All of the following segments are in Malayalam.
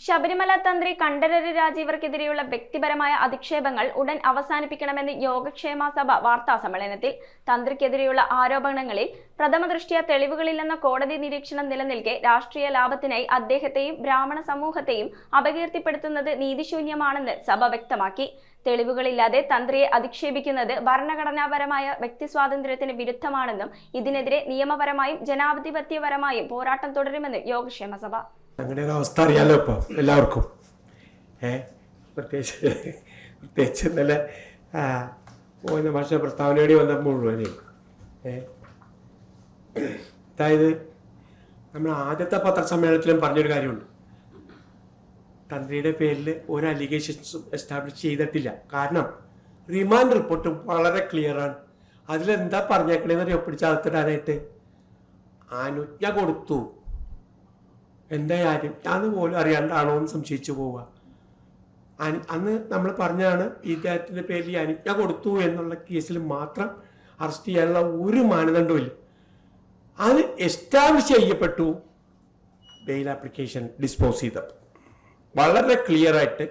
ശബരിമല തന്ത്രി കണ്ഠരര് രാജീവർക്കെതിരെയുള്ള വ്യക്തിപരമായ അധിക്ഷേപങ്ങൾ ഉടൻ അവസാനിപ്പിക്കണമെന്ന് യോഗക്ഷേമ സഭ വാർത്താ സമ്മേളനത്തിൽ. തന്ത്രിക്കെതിരെയുള്ള ആരോപണങ്ങളിൽ പ്രഥമദൃഷ്ട്യാ തെളിവുകളില്ലെന്ന കോടതി നിരീക്ഷണം നിലനിൽക്കെ രാഷ്ട്രീയ ലാഭത്തിനായി അദ്ദേഹത്തെയും ബ്രാഹ്മണ സമൂഹത്തെയും അപകീർത്തിപ്പെടുത്തുന്നത് നീതിശൂന്യമാണെന്ന് സഭ വ്യക്തമാക്കി. തെളിവുകളില്ലാതെ തന്ത്രിയെ അധിക്ഷേപിക്കുന്നത് ഭരണഘടനാപരമായ വ്യക്തിസ്വാതന്ത്ര്യത്തിന് വിരുദ്ധമാണെന്നും ഇതിനെതിരെ നിയമപരമായും ജനാധിപത്യപരമായും പോരാട്ടം തുടരുമെന്ന് യോഗക്ഷേമ സഭ. അങ്ങനെ ഒരു അവസ്ഥ അറിയാലോ ഇപ്പോൾ എല്ലാവർക്കും. പ്രത്യേകിച്ച് ഇന്നലെ പോയിന്ന ഭാഷ പ്രസ്താവനയോടെ വന്ന മുഴുവനും അതായത് നമ്മൾ ആദ്യത്തെ പത്രസമ്മേളനത്തിലും പറഞ്ഞൊരു കാര്യമുണ്ട്. തന്ത്രിയുടെ പേരിൽ ഒരു അലിഗേഷൻസും എസ്റ്റാബ്ലിഷ് ചെയ്തിട്ടില്ല. കാരണം റിമാൻഡ് റിപ്പോർട്ട് വളരെ ക്ലിയറാണ്. അതിലെന്താ പറഞ്ഞേക്കണേന്ന് പിടിച്ചകത്തിടാനായിട്ട് അനുജ്ഞ കൊടുത്തു. എന്താ കാര്യം അത് പോലും അറിയാണ്ടാണോ എന്ന് സംശയിച്ചു പോവുക. അന്ന് നമ്മൾ പറഞ്ഞാണ് ഇദ്ദേഹത്തിൻ്റെ പേരിൽ അനുജ്ഞ കൊടുത്തു എന്നുള്ള കേസിൽ മാത്രം അറസ്റ്റ് ചെയ്യാനുള്ള ഒരു മാനദണ്ഡമില്ല. അത് എസ്റ്റാബ്ലിഷ് ചെയ്യപ്പെട്ടു. ബെയിൽ ആപ്ലിക്കേഷൻ ഡിസ്പോസ് ചെയ്തത് വളരെ ക്ലിയറായിട്ട്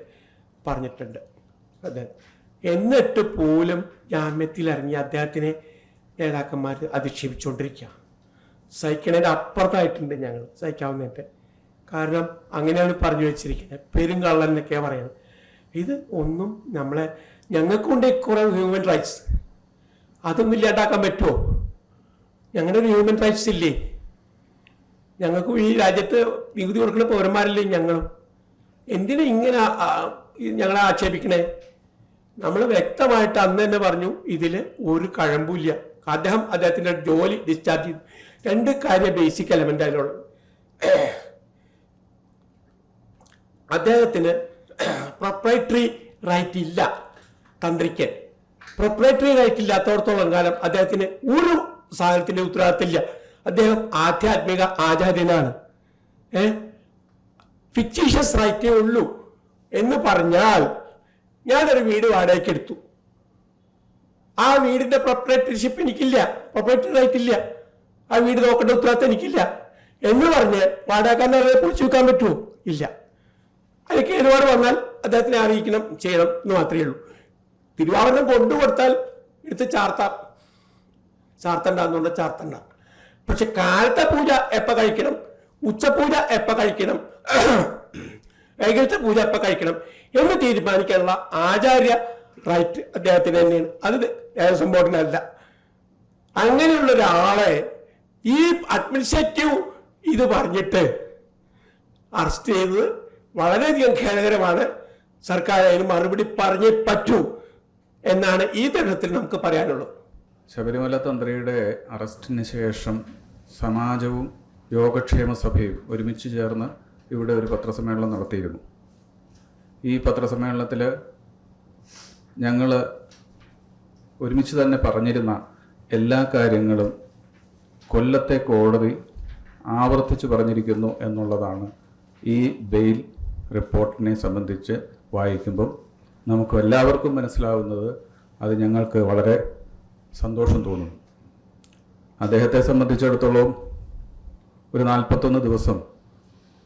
പറഞ്ഞിട്ടുണ്ട്. അതെ, എന്നിട്ട് പോലും ജാമ്യത്തിൽ ഇറങ്ങിയ അദ്ദേഹത്തിനെ നേതാക്കന്മാർ അധിക്ഷേപിച്ചുകൊണ്ടിരിക്കുക. സഹിക്കണതിൻ്റെ അപ്പുറത്തായിട്ടുണ്ട് ഞങ്ങൾ സഹിക്കാവുന്നതിൻ്റെ. കാരണം അങ്ങനെയാണ് പറഞ്ഞു വെച്ചിരിക്കുന്നത്. പെരുങ്കള്ളൻ എന്നൊക്കെയാണ് പറയുന്നത്. ഇത് ഒന്നും ഞങ്ങൾക്കുണ്ട് കുറേ ഹ്യൂമൻ റൈറ്റ്സ്. അതൊന്നും ഇല്ലാണ്ടാക്കാൻ പറ്റുമോ? ഞങ്ങളുടെ ഒരു ഹ്യൂമൻ റൈറ്റ്സ് ഇല്ലേ? ഞങ്ങൾക്ക് ഈ രാജ്യത്ത് നികുതി കൊടുക്കുന്ന പൗരന്മാരല്ലേ ഞങ്ങളും? എന്തിനാ ഇങ്ങനെ ഞങ്ങളെ ആക്ഷേപിക്കണേ? നമ്മൾ വ്യക്തമായിട്ട് അന്ന് തന്നെ പറഞ്ഞു ഇതിൽ ഒരു കഴമ്പുമില്ല. അദ്ദേഹത്തിൻ്റെ ജോലി ഡിസ്ചാർജ് ചെയ്തു. രണ്ട് കാര്യം ബേസിക് എലമെൻ്റ് അതിലുള്ളത്. അദ്ദേഹത്തിന് പ്രൊപ്രൈറ്ററി റൈറ്റ് ഇല്ല. തന്ത്രിക്ക് പ്രൊപ്രൈറ്ററി റൈറ്റ് ഇല്ലാത്തടത്തോളം കാലം അദ്ദേഹത്തിന് ഒരു സാധനത്തിൻ്റെ ഉത്തരവാദിത്തമില്ല. അദ്ദേഹം ആധ്യാത്മിക ആചാര്യനാണ്. ഫിക്റ്റീഷ്യസ് റൈറ്റേ ഉള്ളൂ എന്ന് പറഞ്ഞാൽ ഞാനൊരു വീട് വാടകയ്ക്ക് എടുത്തു. ആ വീടിന്റെ പ്രൊപ്രൈറ്റർഷിപ്പ് എനിക്കില്ല, പ്രൊപ്രൈറ്ററി റൈറ്റ് ഇല്ല. ആ വീട് നോക്കേണ്ട ഉത്തരവാദിത്തം എനിക്കില്ല എന്ന് പറഞ്ഞ് വാടകക്കാരനെ പൊളിച്ചു വെക്കാൻ പറ്റുമോ? ഇല്ല. അതിൽ കേടുപാട് വന്നാൽ അദ്ദേഹത്തിനെ അറിയിക്കണം, ചെയ്യണം എന്ന് മാത്രമേ ഉള്ളൂ. തിരുവാഭരണം കൊണ്ടുകൊടുത്താൽ എടുത്ത് ചാർത്തണ്ടാന്നുകൊണ്ട് ചാർത്തണ്ട. പക്ഷെ കാലത്തെ പൂജ എപ്പോൾ കഴിക്കണം, ഉച്ചപൂജ എപ്പോൾ കഴിക്കണം, വൈകിട്ടത്തെ പൂജ എപ്പോൾ കഴിക്കണം എന്ന് തീരുമാനിക്കാനുള്ള ആചാര്യ റൈറ്റ് അദ്ദേഹത്തിന് തന്നെയാണ്. അത് ദേവസ്വം ബോർഡിനല്ല. അങ്ങനെയുള്ള ഒരാളെ ഈ അഡ്മിനിസ്ട്രേറ്റീവ് ഇത് പറഞ്ഞിട്ട് അറസ്റ്റ് ചെയ്തത് വളരെയധികം ഖേദകരമാണ്. സർക്കാർ അതിന് മറുപടി പറഞ്ഞേ പറ്റൂ എന്നാണ് ഈ തരത്തിൽ നമുക്ക് പറയാനുള്ളത്. ശബരിമല തന്ത്രിയുടെ അറസ്റ്റിന് ശേഷം സമാജവും യോഗക്ഷേമ സഭയും ഒരുമിച്ച് ചേർന്ന് ഇവിടെ ഒരു പത്രസമ്മേളനം നടത്തിയിരുന്നു. ഈ പത്രസമ്മേളനത്തിൽ ഞങ്ങൾ ഒരുമിച്ച് തന്നെ പറഞ്ഞിരുന്ന എല്ലാ കാര്യങ്ങളും കൊല്ലത്തെ കോടതി ആവർത്തിച്ച് പറഞ്ഞിരിക്കുന്നു എന്നുള്ളതാണ് ഈ ബെയിൽ റിപ്പോർട്ടിനെ സംബന്ധിച്ച് വായിക്കുമ്പം നമുക്ക് എല്ലാവർക്കും മനസ്സിലാവുന്നത്. അത് ഞങ്ങൾക്ക് വളരെ സന്തോഷം തോന്നുന്നു. അദ്ദേഹത്തെ സംബന്ധിച്ചിടത്തോളം ഒരു 41 ദിവസം,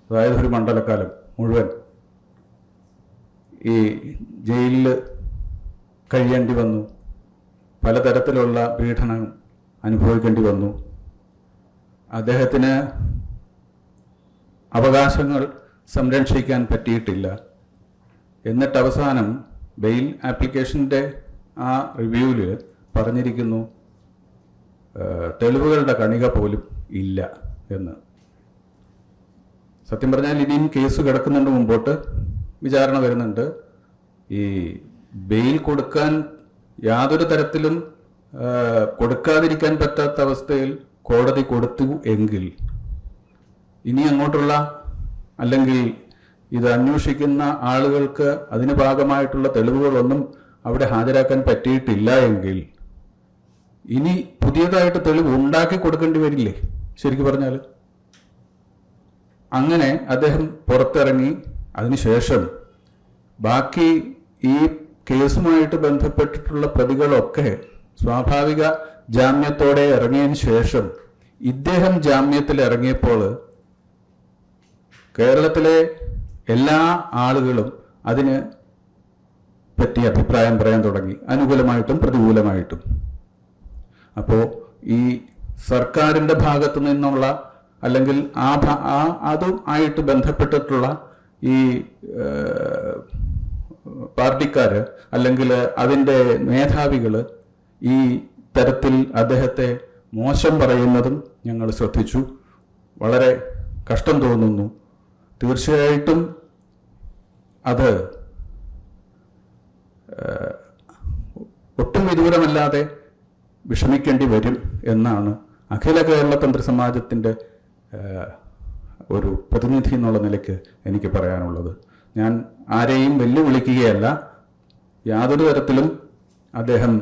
അതായത് ഒരു മണ്ഡലക്കാലം മുഴുവൻ ഈ ജയിലിൽ കഴിയേണ്ടി വന്നു. പലതരത്തിലുള്ള പീഡനം അനുഭവിക്കേണ്ടി വന്നു. അദ്ദേഹത്തിന് അവകാശങ്ങൾ സംരക്ഷിക്കാൻ പറ്റിയിട്ടില്ല. എന്നിട്ട് അവസാനം ബെയിൽ ആപ്ലിക്കേഷൻ്റെ ആ റിവ്യൂവിൽ പറഞ്ഞിരിക്കുന്നു തെളിവുകളുടെ കണിക പോലും ഇല്ല എന്ന്. സത്യം പറഞ്ഞാൽ ഇനിയും കേസ് കിടക്കുന്നുണ്ട്, മുമ്പോട്ട് വിചാരണ വരുന്നുണ്ട്. ഈ ബെയിൽ കൊടുക്കാൻ യാതൊരു തരത്തിലും കൊടുക്കാതിരിക്കാൻ പറ്റാത്ത അവസ്ഥയിൽ കോടതി കൊടുത്തു എങ്കിൽ ഇനി അങ്ങോട്ടുള്ള, അല്ലെങ്കിൽ ഇത് അന്വേഷിക്കുന്ന ആളുകൾക്ക് അതിന് ഭാഗമായിട്ടുള്ള തെളിവുകളൊന്നും അവിടെ ഹാജരാക്കാൻ പറ്റിയിട്ടില്ല എങ്കിൽ ഇനി പുതിയതായിട്ട് തെളിവ് ഉണ്ടാക്കി കൊടുക്കേണ്ടി വരില്ലേ? ശരിക്കും പറഞ്ഞാൽ അങ്ങനെ അദ്ദേഹം പുറത്തിറങ്ങി. അതിനുശേഷം ബാക്കി ഈ കേസുമായിട്ട് ബന്ധപ്പെട്ടിട്ടുള്ള പ്രതികളൊക്കെ സ്വാഭാവിക ജാമ്യത്തോടെ ഇറങ്ങിയതിന് ശേഷം ഇദ്ദേഹം ജാമ്യത്തിൽ ഇറങ്ങിയപ്പോൾ കേരളത്തിലെ എല്ലാ ആളുകളും അതിന് പറ്റി അഭിപ്രായം പറയാൻ തുടങ്ങി, അനുകൂലമായിട്ടും പ്രതികൂലമായിട്ടും. അപ്പോൾ ഈ സർക്കാരിൻ്റെ ഭാഗത്തു നിന്നുള്ള അല്ലെങ്കിൽ അതും ആയിട്ട് ബന്ധപ്പെട്ടിട്ടുള്ള ഈ പാർട്ടിക്കാർ അല്ലെങ്കിൽ അതിൻ്റെ മേധാവികൾ ഈ തരത്തിൽ അദ്ദേഹത്തെ മോശം പറയുന്നതും ഞങ്ങൾ ശ്രദ്ധിച്ചു. വളരെ കഷ്ടം തോന്നുന്നു. തീർച്ചയായിട്ടും അത് ഒട്ടും വിദൂരമല്ലാതെ വിഷമിക്കേണ്ടി വരും എന്നാണ് അഖില കേരള തന്ത്രി സമാജത്തിൻ്റെ ഒരു പ്രതിനിധി എന്നുള്ള നിലയ്ക്ക് എനിക്ക് പറയാനുള്ളത്. ഞാൻ ആരെയും വെല്ലുവിളിക്കുകയല്ല. യാതൊരു തരത്തിലും അദ്ദേഹം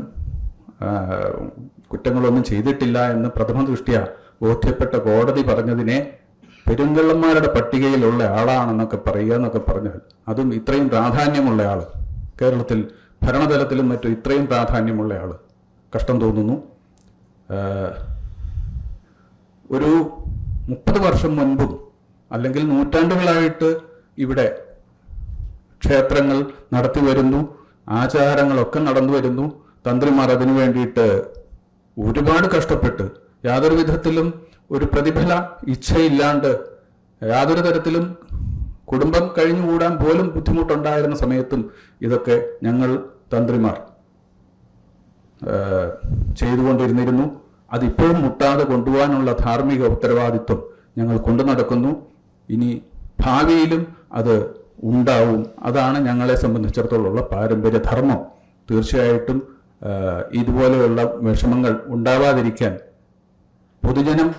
കുറ്റങ്ങളൊന്നും ചെയ്തിട്ടില്ല എന്ന് പ്രഥമ ദൃഷ്ട്യാ ബോധ്യപ്പെട്ട കോടതി പറഞ്ഞതിനെ പെരുങ്കള്ളന്മാരുടെ പട്ടികയിലുള്ള ആളാണെന്നൊക്കെ പറയുക എന്നൊക്കെ പറഞ്ഞാൽ, അതും ഇത്രയും പ്രാധാന്യമുള്ള ആൾ, കേരളത്തിൽ ഭരണതലത്തിലും മറ്റും ഇത്രയും പ്രാധാന്യമുള്ള ആൾ, കഷ്ടം തോന്നുന്നു. ഒരു 30 വർഷം മുൻപും അല്ലെങ്കിൽ നൂറ്റാണ്ടുകളായിട്ട് ഇവിടെ ക്ഷേത്രങ്ങൾ നടത്തി വരുന്നു, ആചാരങ്ങളൊക്കെ നടന്നു വരുന്നു. തന്ത്രിമാർ അതിനു വേണ്ടിയിട്ട് ഒരുപാട് കഷ്ടപ്പെട്ട് യാതൊരു വിധത്തിലും ഒരു പ്രതിഫല ഇച്ഛയില്ലാണ്ട് യാതൊരു തരത്തിലും കുടുംബം കഴിഞ്ഞുകൂടാൻ പോലും ബുദ്ധിമുട്ടുണ്ടായിരുന്ന സമയത്തും ഇതൊക്കെ ഞങ്ങൾ തന്ത്രിമാർ ചെയ്തുകൊണ്ടിരുന്നിരുന്നു. അതിപ്പോഴും മുട്ടാതെ കൊണ്ടുപോകാനുള്ള ധാർമ്മിക ഉത്തരവാദിത്വം ഞങ്ങൾ കൊണ്ടു നടക്കുന്നു. ഇനി ഭാവിയിലും അത് ഉണ്ടാവും. അതാണ് ഞങ്ങളെ സംബന്ധിച്ചിടത്തോളമുള്ള പാരമ്പര്യ ധർമ്മം. തീർച്ചയായിട്ടും ഇതുപോലെയുള്ള വിഷമങ്ങൾ ഉണ്ടാവാതിരിക്കാൻ പൊതുജനം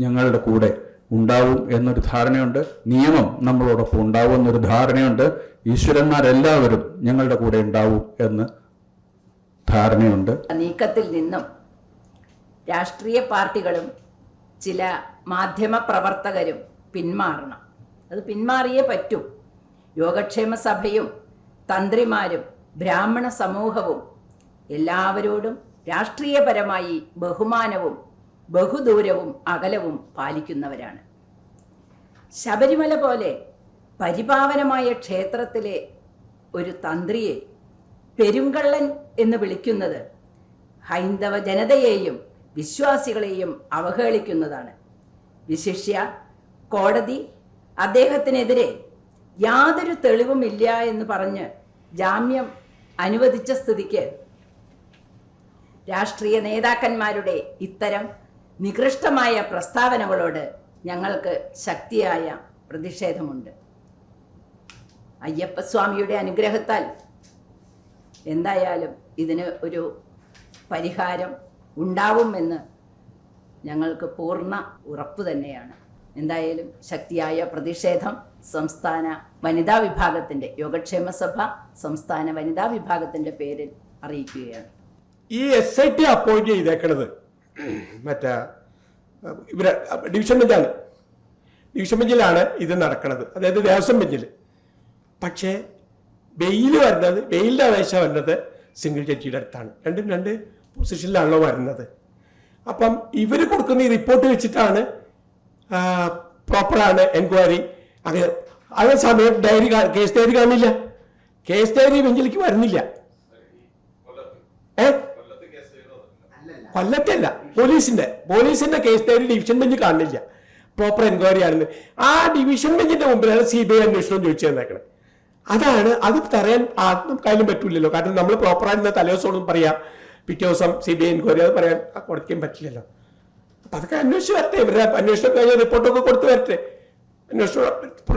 ഞങ്ങളുടെ കൂടെ ഉണ്ടാവും എന്നൊരു ധാരണയുണ്ട്. നിയമം നമ്മളോടൊപ്പം ഉണ്ടാവും എന്നൊരു ധാരണയുണ്ട്. ഈശ്വരന്മാരെല്ലാവരും ഞങ്ങളുടെ കൂടെ ഉണ്ടാവും എന്ന് ധാരണയുണ്ട്. നീക്കത്തിൽ നിന്നും രാഷ്ട്രീയ പാർട്ടികളും ചില മാധ്യമ പ്രവർത്തകരും പിന്മാറണം. അത് പിന്മാറിയേ പറ്റൂ. യോഗക്ഷേമ സഭയും തന്ത്രിമാരും ബ്രാഹ്മണ സമൂഹവും എല്ലാവരോടും രാഷ്ട്രീയപരമായി ബഹുമാനവും ബഹുദൂരവും അകലവും പാലിക്കുന്നവരാണ്. ശബരിമല പോലെ പരിപാവനമായ ക്ഷേത്രത്തിലെ ഒരു തന്ത്രിയെ പെരുങ്കള്ളൻ എന്ന് വിളിക്കുന്നത് ഹൈന്ദവ ജനതയെയും വിശ്വാസികളെയും അവഹേളിക്കുന്നതാണ്. വിശിഷ്യ കോടതി അദ്ദേഹത്തിനെതിരെ യാതൊരു തെളിവുമില്ല എന്ന് പറഞ്ഞ് ജാമ്യം അനുവദിച്ച സ്ഥിതിക്ക് രാഷ്ട്രീയ നേതാക്കന്മാരുടെ ഇത്തരം നികൃഷ്ടമായ പ്രസ്താവനകളോട് ഞങ്ങൾക്ക് ശക്തിയായ പ്രതിഷേധമുണ്ട്. അയ്യപ്പസ്വാമിയുടെ അനുഗ്രഹത്താൽ എന്തായാലും ഇതിന് ഒരു പരിഹാരം ഉണ്ടാവുമെന്ന് ഞങ്ങൾക്ക് പൂർണ്ണ ഉറപ്പ് തന്നെയാണ്. എന്തായാലും ശക്തിയായ പ്രതിഷേധം സംസ്ഥാന വനിതാ വിഭാഗത്തിൻ്റെ യോഗക്ഷേമ സഭ സംസ്ഥാന വനിതാ വിഭാഗത്തിൻ്റെ പേരിൽ അറിയിക്കുകയാണ്. ഈ SIT അപ്പോയിന്റ് ചെയ്തേക്കണത് മറ്റേ ഇവരെ ഡിവിഷൻ ബെഞ്ചാണ്. ഡിവിഷൻ ബെഞ്ചിലാണ് ഇത് നടക്കുന്നത്, അതായത് ദേവസ്വം ബെഞ്ചിൽ. പക്ഷേ ബെയിലിൻ്റെ അപേക്ഷ വരുന്നത് സിംഗിൾ ജഡ്ജിയുടെ അടുത്താണ്. രണ്ടും രണ്ട് പൊസിഷനിലാണല്ലോ വരുന്നത്. അപ്പം ഇവർ കൊടുക്കുന്ന ഈ റിപ്പോർട്ട് വെച്ചിട്ടാണ് പ്രോപ്പറാണ് എൻക്വയറി. അങ്ങനെ അതേ സമയം കേസ് ഡയറി കാണില്ല, കേസ് ഡയറി ബെഞ്ചിലേക്ക് വരുന്നില്ല. കൊല്ലത്തല്ല, പോലീസിന്റെ കേസ് ഡയറി ഡിവിഷൻ ബെഞ്ച് കാണില്ല. പ്രോപ്പർ എൻക്വയറി ആണെന്ന് ആ ഡിവിഷൻ ബെഞ്ചിന്റെ മുമ്പിലാണ് CBI അന്വേഷണം ചോദിച്ചു തന്നേക്കണത്. അത് തരാൻ ആർക്കും കയ്യിലും പറ്റൂലല്ലോ. കാരണം നമ്മൾ പ്രോപ്പറായിരുന്ന തലേദിവസമൊന്നും പറയാം, പിറ്റേ ദിവസം CBI എൻക്വയറി അത് പറയാൻ കൊടുക്കാൻ പറ്റില്ലല്ലോ. അപ്പൊ അതൊക്കെ അന്വേഷിച്ച് വരട്ടെ. ഇവരുടെ അന്വേഷണം കഴിഞ്ഞ റിപ്പോർട്ടൊക്കെ കൊടുത്തു വരട്ടെ.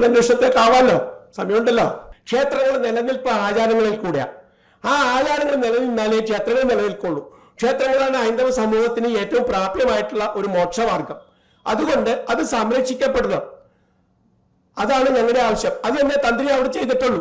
അന്വേഷണത്തേക്ക് ആവാമല്ലോ, സമയമുണ്ടല്ലോ. ക്ഷേത്രങ്ങൾ നിലനിൽപ്പ് ആചാരങ്ങളിൽ കൂടെയാണ്. ആ ആചാരങ്ങൾ നിലനിന്നാലേ ക്ഷേത്രങ്ങൾ നിലനിൽക്കുള്ളൂ. ക്ഷേത്രങ്ങളാണ് ഹൈന്ദവ സമൂഹത്തിന് ഏറ്റവും പ്രാപ്യമായിട്ടുള്ള ഒരു മോക്ഷമാർഗം. അതുകൊണ്ട് അത് സംരക്ഷിക്കപ്പെടണം. അതാണ് ഞങ്ങളുടെ ആവശ്യം. അത് തന്നെ തന്ത്രി അവിടെ ചെയ്തിട്ടുള്ളൂ.